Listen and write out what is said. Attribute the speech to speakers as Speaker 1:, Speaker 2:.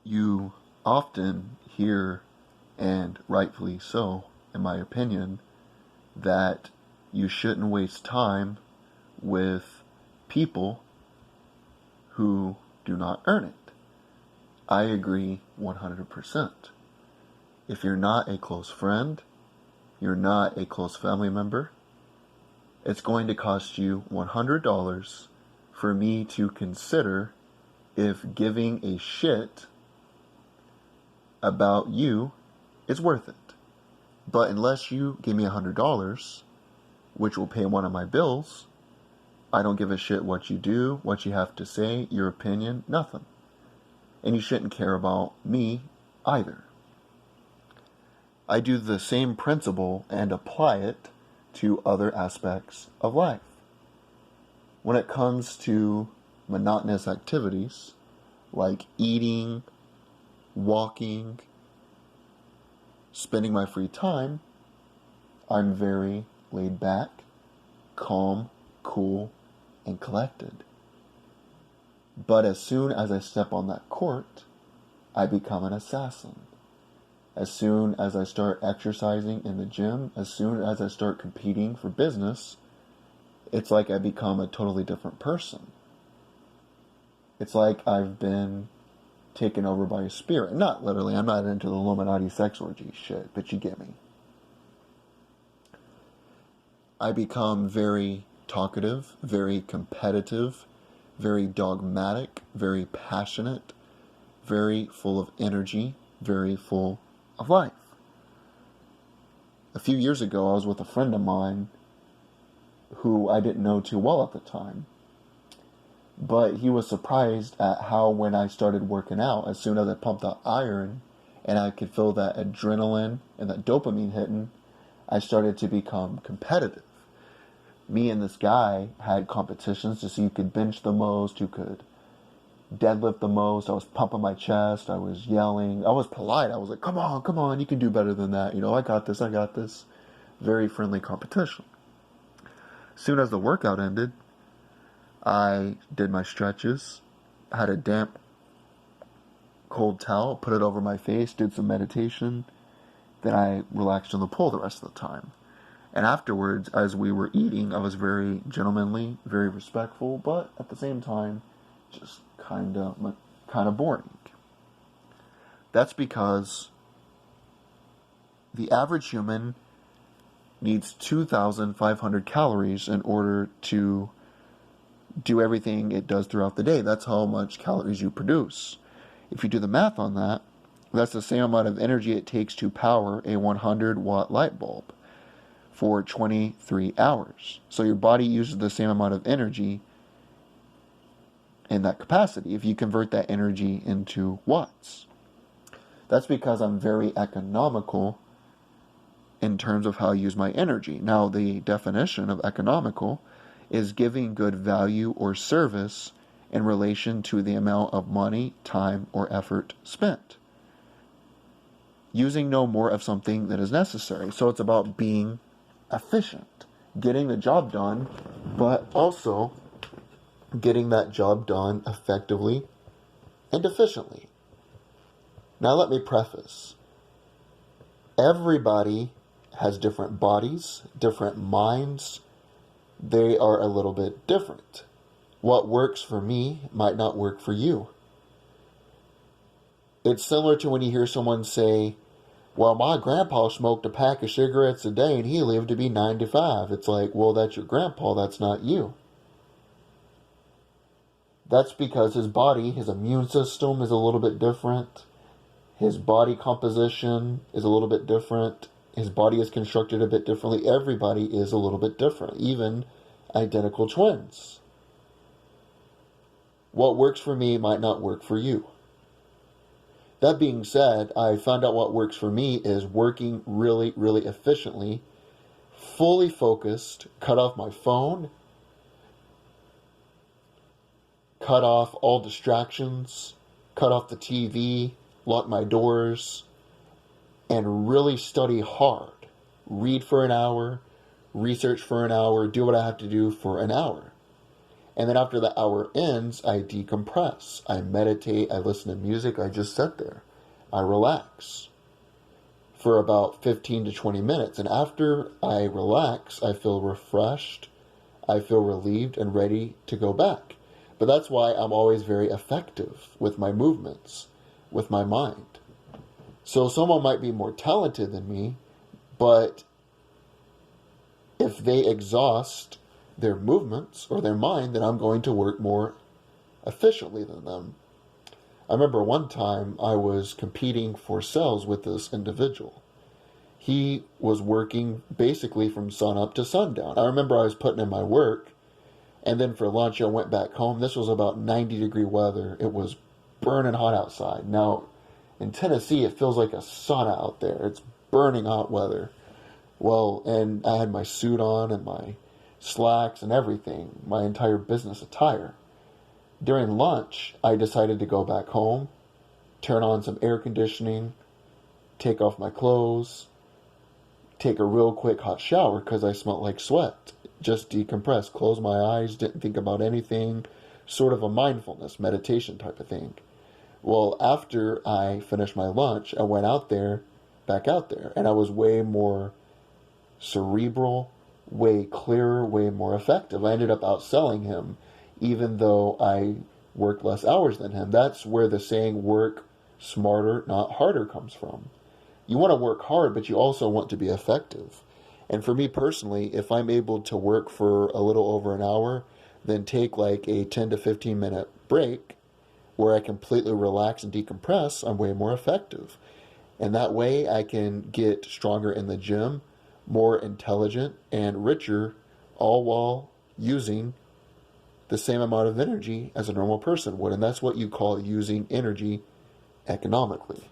Speaker 1: You often hear, and rightfully so, in my opinion, that you shouldn't waste time with people who do not earn it. I agree 100%. If you're not a close friend, you're not a close family member, it's going to cost you $100 for me to consider if giving a shit about you is worth it. But unless you give me $100, which will pay one of my bills, I don't give a shit what you do, what you have to say, your opinion, nothing. And you shouldn't care about me either. I do the same principle and apply it to other aspects of life. When it comes to monotonous activities like eating, walking, spending my free time, I'm very laid back, calm, cool, and collected. But as soon as I step on that court, I become an assassin. As soon as I start exercising in the gym, as soon as I start competing for business, it's like I become a totally different person. It's like I've been taken over by a spirit. Not literally, I'm not into the Illuminati sex orgy shit, but you get me. I become very talkative, very competitive, very dogmatic, very passionate, very full of energy, very full of life. A few years ago, I was with a friend of mine who I didn't know too well at the time. But he was surprised at how when I started working out, as soon as I pumped out iron and I could feel that adrenaline and that dopamine hitting, I started to become competitive. Me and this guy had competitions to see who could bench the most, who could deadlift the most. I was pumping my chest. I was yelling. I was polite. I was like, come on, you can do better than that. I got this. Very friendly competition. As soon as the workout ended, I did my stretches, had a damp, cold towel, put it over my face, did some meditation. Then I relaxed in the pool the rest of the time. And afterwards, as we were eating, I was very gentlemanly, very respectful, but at the same time, just kind of boring. That's because the average human needs 2,500 calories in order to do everything it does throughout the day. That's how much calories you produce. If you do the math on that, that's the same amount of energy it takes to power a 100-watt light bulb for 23 hours. So your body uses the same amount of energy in that capacity if you convert that energy into watts. That's because I'm very economical in terms of how I use my energy. Now, the definition of economical is giving good value or service in relation to the amount of money, time, or effort spent. Using no more of something that is necessary. So it's about being efficient, getting the job done, but also getting that job done effectively and efficiently. Now let me preface. Everybody has different bodies, different minds. They are a little bit different. What works for me might not work for you. It's similar to when you hear someone say, well, my grandpa smoked a pack of cigarettes a day and he lived to be 95. It's like, well, that's your grandpa, that's not you. That's because his body, his immune system is a little bit different. His body composition is a little bit different. His body is constructed a bit differently. Everybody is a little bit different, even identical twins. What works for me might not work for you. That being said, I found out what works for me is working really, really efficiently, fully focused, cut off my phone, cut off all distractions, cut off the TV, lock my doors, and really study hard. Read for an hour, research for an hour, do what I have to do for an hour. And then after the hour ends, I decompress. I meditate. I listen to music. I just sit there. I relax for about 15 to 20 minutes. And after I relax, I feel refreshed. I feel relieved and ready to go back. But that's why I'm always very effective with my movements, with my mind. So someone might be more talented than me, but if they exhaust their movements or their mind, then I'm going to work more efficiently than them. I remember one time I was competing for sales with this individual. He was working basically from sun up to sundown. I remember I was putting in my work, and then for lunch I went back home. This was about 90-degree weather. It was burning hot outside. Now, in Tennessee, it feels like a sauna out there. It's burning hot weather. Well, and I had my suit on and my slacks and everything, my entire business attire. During lunch, I decided to go back home, turn on some air conditioning, take off my clothes, take a real quick hot shower because I smelled like sweat. Just decompress, close my eyes, didn't think about anything, sort of a mindfulness, meditation type of thing. Well, after I finished my lunch, I went back out there, and I was way more cerebral, way clearer, way more effective. I ended up outselling him, even though I worked less hours than him. That's where the saying, work smarter, not harder, comes from. You want to work hard, but you also want to be effective. And for me personally, if I'm able to work for a little over an hour, then take like a 10 to 15 minute break where I completely relax and decompress, I'm way more effective. And that way I can get stronger in the gym, more intelligent and richer, all while using the same amount of energy as a normal person would. And that's what you call using energy economically.